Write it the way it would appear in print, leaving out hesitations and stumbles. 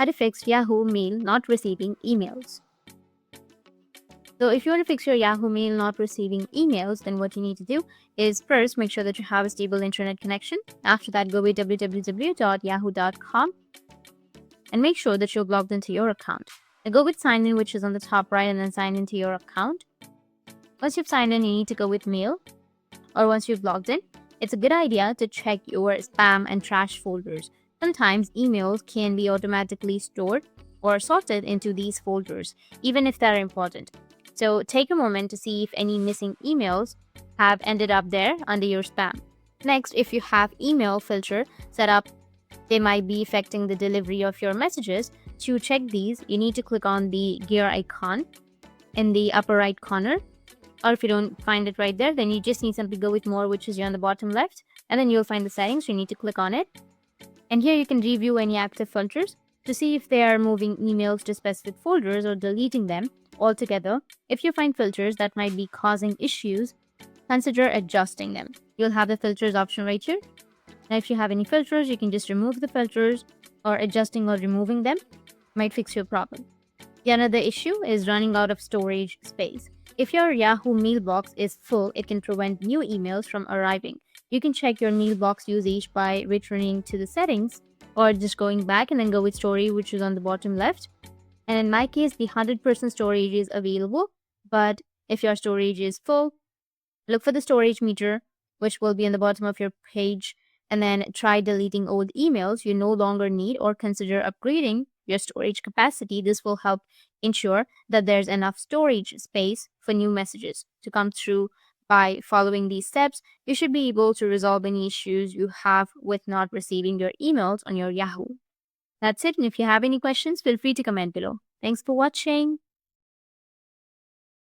how to fix Yahoo Mail not receiving emails. So if you want to fix your Yahoo Mail not receiving emails, then what you need to do is first make sure that you have a stable internet connection. After that, go with www.yahoo.com and make sure that you're logged into your account. Now go with sign in, which is on the top right, and then sign into your account. Once you've signed in, you need to go with mail, or once you've logged in, it's a good idea to check your spam and trash folders. Sometimes emails can be automatically stored or sorted into these folders, even if they're important. So take a moment to see if any missing emails have ended up there under your spam. Next, if you have email filter set up, they might be affecting the delivery of your messages. To check these, you need to click on the gear icon in the upper right corner. Or if you don't find it right there, then you just need simply go with more, which is on the bottom left, and then you'll find the settings. So you need to click on it. And here you can review any active filters to see if they are moving emails to specific folders or deleting them altogether. If you find filters that might be causing issues, consider adjusting them. You'll have the filters option right here. Now, if you have any filters, you can just remove the filters, or adjusting or removing them might fix your problem. The another issue is running out of storage space. If your Yahoo mailbox is full, it can prevent new emails from arriving. You can check your mailbox usage by returning to the settings or just going back and then go with storage, which is on the bottom left. And in my case, the 100% storage is available. But if your storage is full, look for the storage meter, which will be on the bottom of your page, and then try deleting old emails you no longer need, or consider upgrading your storage capacity. This will help ensure that there's enough storage space for new messages to come through. By following these steps, you should be able to resolve any issues you have with not receiving your emails on your Yahoo. That's it, and if you have any questions, feel free to comment below. Thanks for watching.